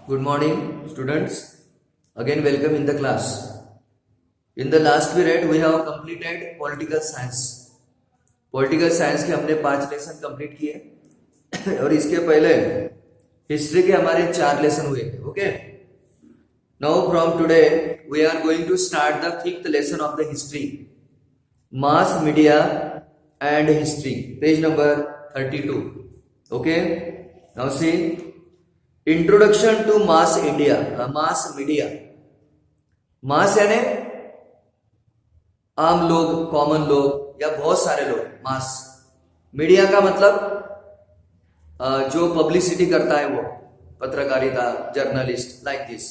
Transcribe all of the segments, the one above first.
Good morning, students. Again, welcome in the class. In the last period, we have completed political science. Political science के हमने 5 lesson complete किए और इसके पहले history के हमारे 4 लेसन हुए थे. Okay. Now from today, we are going to start the 5th lesson of the history. Mass media and history. Page number 32. Okay. Now see. Introduction to mass India. Mass media. Mass यानी आम लोग, common लोग या बहुत सारे लोग. मास. Media का मतलब जो पब्लिसिटी करता है वो, पत्रकारिता, journalist, like this.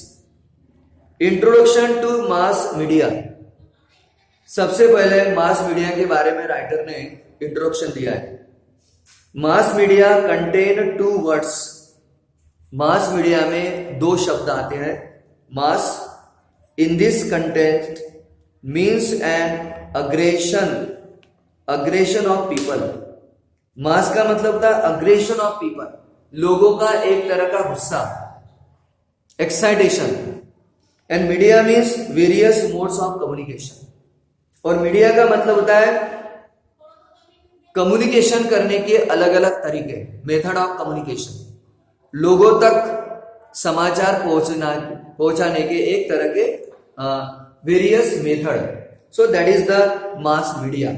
Introduction to mass media. सबसे पहले मास मीडिया के बारे में राइटर ने इंट्रोडक्शन दिया है. Mass media contain 2 words. Mass media में 2 शब्द आते हैं. Mass in this content means an aggregation of people. Mass का मतलब था अग्रेशन ऑफ पीपल, लोगों का एक तरह का गुस्सा, excitation. And media means various modes of communication. और मीडिया का मतलब होता है कम्युनिकेशन करने के अलग अलग तरीके, मेथड ऑफ कम्युनिकेशन. लोगों तक समाचार पहुंचाने के एक तरह के various method. So that is the mass media.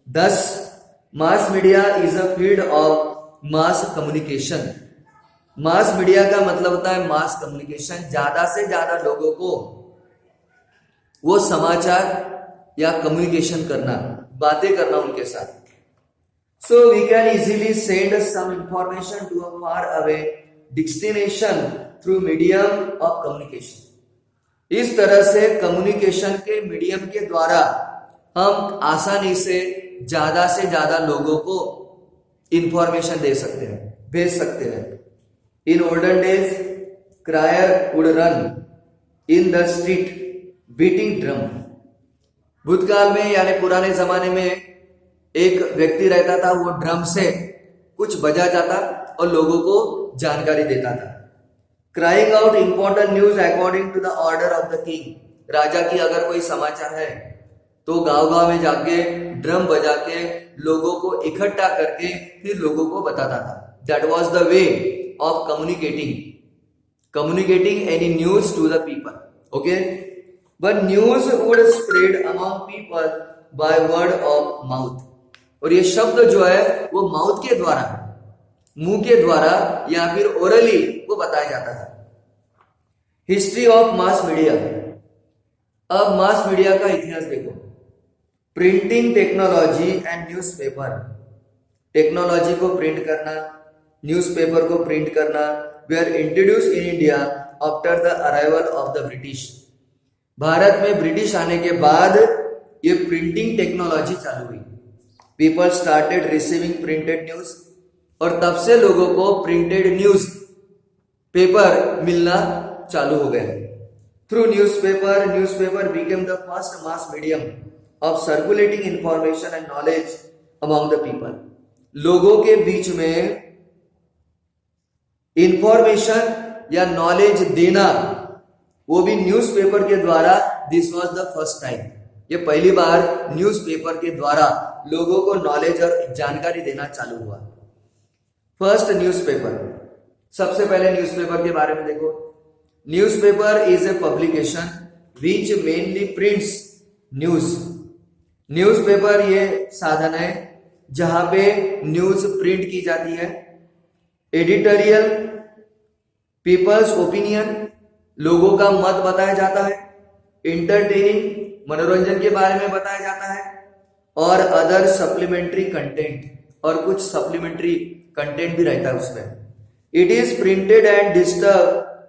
This mass media is a field of mass communication. Mass media का मतलब होता है मास कम्युनिकेशन, ज्यादा से ज्यादा लोगों को वो समाचार या कम्युनिकेशन करना, बातें करना उनके साथ. So we can easily send some information to a far away destination through medium of communication. इस तरह से कम्युनिकेशन के मीडियम के द्वारा हम आसानी से ज्यादा लोगों को इंफॉर्मेशन दे सकते हैं, भेज सकते हैं. In olden days crier would run in the street beating drum. भूतकाल में यानी पुराने जमाने में एक व्यक्ति रहता था, वो ड्रम से कुछ बजा जाता और लोगों को जानकारी देता था. Crying out important news according to the order of the king. राजा की अगर कोई समाचार है तो गांव में जाके ड्रम बजा के लोगों को इकट्ठा करके फिर लोगों को बताता था. That was the way of communicating any news to the people. Okay. But news would spread among people by word of mouth. और ये शब्द जो है वो माउथ के द्वारा, मुंह के द्वारा या फिर ओरली वो बताया जाता था. History of mass media. अब मास मीडिया का इतिहास देखो. Printing technology and newspaper. Technology को प्रिंट करना, न्यूज़पेपर को प्रिंट करना were introduced in India after the arrival of the British. Bharat में ब्रिटिश आने के बाद ये प्रिंटिंग टेक्नोलॉजी चालू हुई. People started receiving printed news. और तब से लोगों को प्रिंटेड न्यूज पेपर मिलना चालू हो गया. Through newspaper became the first mass medium of circulating information and knowledge among the people. लोगों के बीच में इंफॉर्मेशन या नॉलेज देना, वो भी न्यूज़पेपर के द्वारा. This was the first time. ये पहली बार न्यूज़पेपर के द्वारा लोगों को नॉलेज और जानकारी देना चालू हुआ. First newspaper. सबसे पहले न्यूज़पेपर के बारे में देखो. Newspaper is a publication which mainly prints news. Newspaper ये साधन है जहां पे न्यूज प्रिंट की जाती है. एडिटोरियल, पीपल्स ओपिनियन, लोगों का मत बताया जाता है. इंटरटेनिंग, मनोरंजन के बारे में बताया जाता है. और अदर सप्लीमेंट्री कंटेंट, और कुछ सप्लीमेंट्री कंटेंट भी रहता है उसमें. It is printed and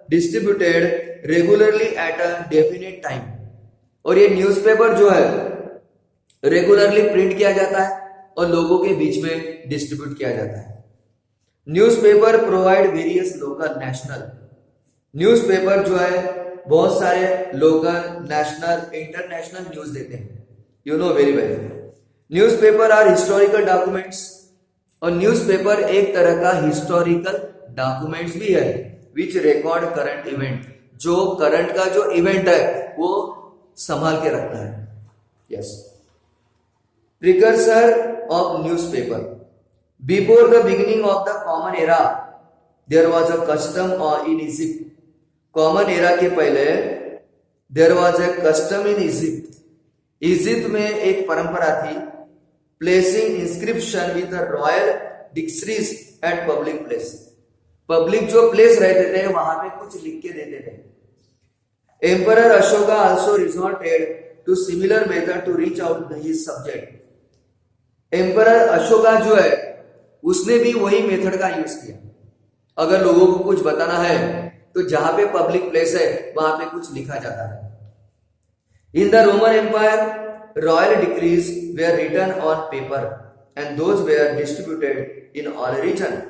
distributed regularly at a definite time. और ये न्यूज़पेपर जो है रेगुलरली प्रिंट किया जाता है और लोगों के बीच में डिस्ट्रीब्यूट किया जाता है. Newspaper provide various local, national. Newspaper जो है बहुत सारे लोकल, नेशनल, इंटरनेशनल न्यूज देते हैं. You know very well. Newspaper are historical documents. और न्यूज़पेपर एक तरह का हिस्टोरिकल डॉक्यूमेंट्स भी है. विच रिकॉर्ड करंट इवेंट, जो करंट का जो इवेंट है वो संभाल के रखता है. Yes. Precursor of newspaper. Before the beginning of the common era there was a custom in Egypt. Common era के पहले there was a custom in Egypt. Egypt में एक परंपरा थी, placing inscription with the royal dictionaries at public place. Public जो place रहते थे वहां पे कुछ लिख के देते थे. Emperor Ashoka also resorted to similar method to reach out his subject. Emperor Ashoka जो है उसने भी वही मेथड का यूज किया. अगर लोगों को कुछ बताना है तो जहां पे पब्लिक प्लेस है वहां पे कुछ लिखा जाता है. In the Roman empire royal decrees were written on paper and those were distributed in all region.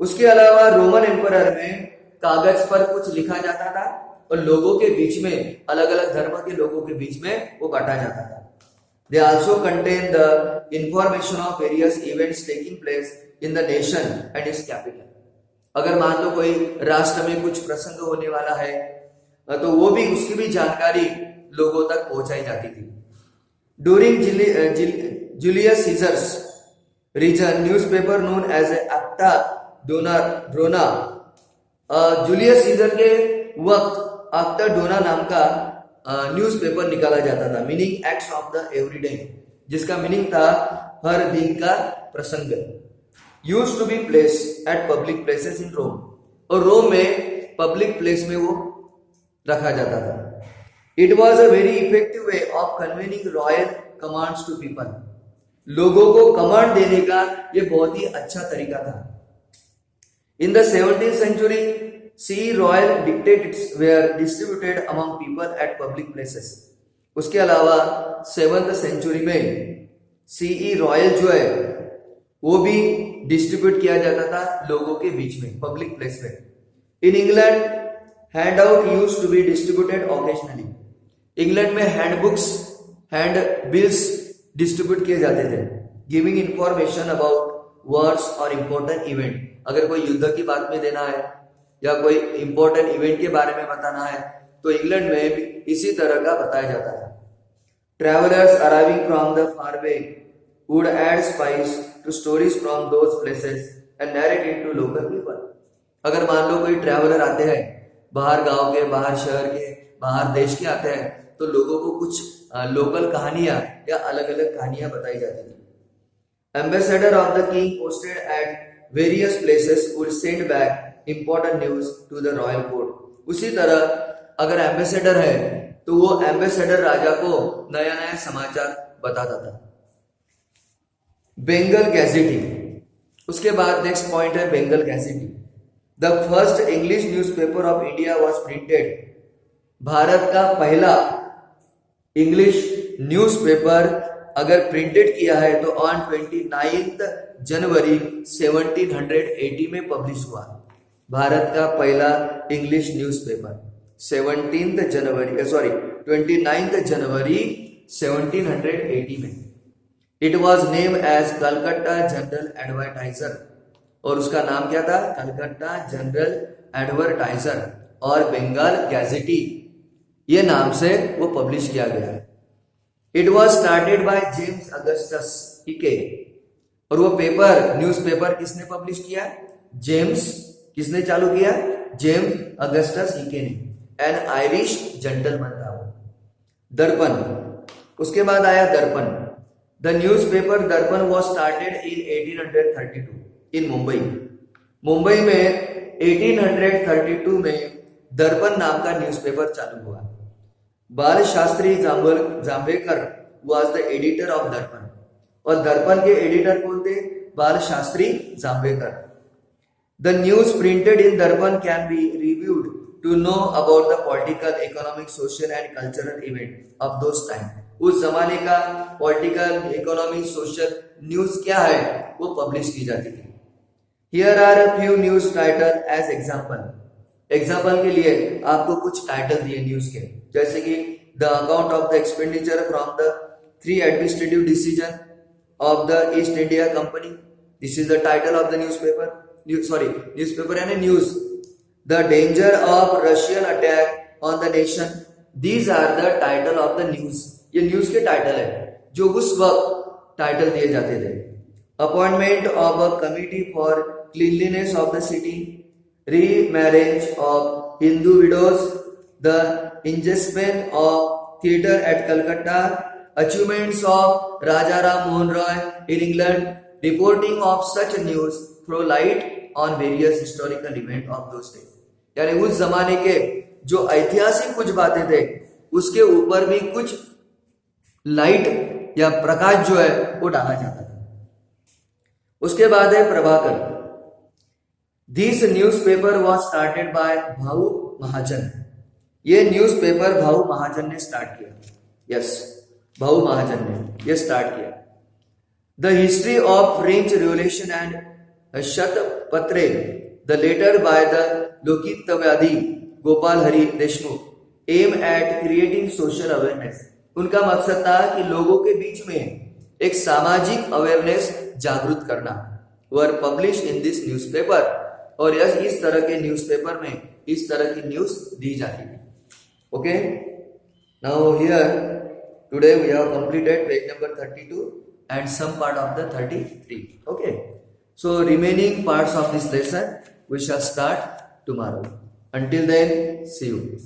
उसके अलावा रोमन एम्परर में कागज पर कुछ लिखा जाता था और लोगों के बीच में, अलग अलग धर्म के लोगों के बीच में वो बांटा जाता था. They also contain the information of various events taking place in the nation and its capital. अगर मान लो कोई राष्ट्र में कुछ प्रसंग होने वाला है तो वो भी, उसकी भी जानकारी लोगों तक पहुंचाई जाती थी. During Julius Caesar's region, newspaper known as Acta Dona. Julius Caesar के वक्त एक्टा डोना नाम का न्यूज़पेपर निकाला जाता था. Meaning acts of the everyday, जिसका मीनिंग था हर दिन का प्रसंग. Used to be place at public places in Rome. और रोम में पब्लिक प्लेस में वो रखा जाता था. It was a very effective way of conveying royal commands to people. लोगों को कमांड देने का ये बहुत ही अच्छा तरीका था. In the 17th century, sea royal dictates were distributed among people at public places. उसके अलावा 7th century में सीई रॉयल जो है वो भी डिस्ट्रीब्यूट किया जाता था लोगों के बीच में, पब्लिक प्लेस में. In England hand out use to be distributed occasionally. England में hand books, hand bills distribute किए जाते थे, गिविंग इंफॉर्मेशन अबाउट वर्ड्स और इंपॉर्टेंट इवेंट. अगर कोई युद्ध की बात में देना है या कोई इंपॉर्टेंट इवेंट के बारे में बताना है तो इंग्लैंड में भी इसी तरह का बताया जाता था. Travellers arriving from the far way would add spice to stories from those places and narrate it to local people. अगर मान लो कोई ट्रैवलर आते हैं, बाहर गांव के, बाहर शहर के, बाहर देश के आते हैं, तो लोगों को कुछ लोकल कहानियां या अलग अलग कहानियां बताई जाती थी. Ambassador of the king posted at various places would send back important news to the royal court. उसी तरह अगर एम्बेसडर है तो वो एम्बेसडर राजा को नया नया समाचार बताता था. बंगाल गैजेटिंग. उसके बाद नेक्स्ट पॉइंट है Bengal gazette. The first English newspaper of India was printed. भारत का पहला इंग्लिश न्यूज़पेपर अगर प्रिंटेड किया है तो ऑन 29 जनवरी 1780 में पब्लिश हुआ. भारत का पहला इंग्लिश न्यूज़पेपर 29 जनवरी 1780 में. It was name as Calcutta general advertiser. और उसका नाम क्या था? कलकत्ता जनरल एडवर्टाइजर और बंगाल गैजेटी, ये नाम से वो पब्लिश किया गया है. It was started by James Augustus हीके. और वो पेपर, न्यूज़पेपर किसने पब्लिश किया? किसने चालू किया? जेम्स अगस्टस हीके ने. एन आयरिश जेंटलमैन था वो. दर्पण. उसके बाद आया दर्पण. द न्यूज़पेपर दर्पण वॉज स्टार्टेड इन 1832 इन मुंबई. मुंबई में 1832 में दर्पण नाम का न्यूज़पेपर चालू हुआ. Bal Shastri Jambhekar was the editor of Darpan. और दर्पण के एडिटर कौन थे? Bal Shastri Jambhekar. The news printed in Darpan can be reviewed to know about the political, economic, social and cultural event of those time. उस जमाने का पॉलिटिकल, इकोनॉमिक, सोशल न्यूज क्या है वो पब्लिश की जाती थी. Here are a few news title as example. Example के लिए आपको कुछ टाइटल दिए न्यूज के, जैसे कि the account of the expenditure from the 3 administrative decision of the east India company. This is the title of the newspaper. Newspaper यानी news. the danger of Russian attack on the nation. These are the title of the news. ये news के title है जो उस वक्त title दिए जाते थे. Appointment of a committee for cleanliness of the city, remarriage of Hindu widows, the investment of theatre at Calcutta, achievements of Raja Ram Mohan Roy in England, reporting of such news throw light on various historical events of those days. यानी उस जमाने के जो ऐतिहासिक कुछ बातें थे उसके ऊपर भी कुछ लाइट या प्रकाश जो है वो डाला जाता था. उसके बाद है Prabhakar. This newspaper was started by Bhau Mahajan. ये न्यूज़पेपर भाऊ महाजन ने स्टार्ट किया. यस, भाऊ महाजन ने ये स्टार्ट किया. The history of French revolution and Shatapatre, the letter by the Lokhitwadi Gopal Hari Deshmukh, aim at creating social awareness. उनका मकसद था कि लोगों के बीच में एक सामाजिक अवेयरनेस जागृत करना. वर पब्लिश इन दिस न्यूज़पेपर. और यस, इस तरह के न्यूज़पेपर में इस तरह की न्यूज दी जाती है. Okay, now here today we have completed page number 32 and some part of the 33. Okay, so remaining parts of this lesson we shall start tomorrow. Until then, see you.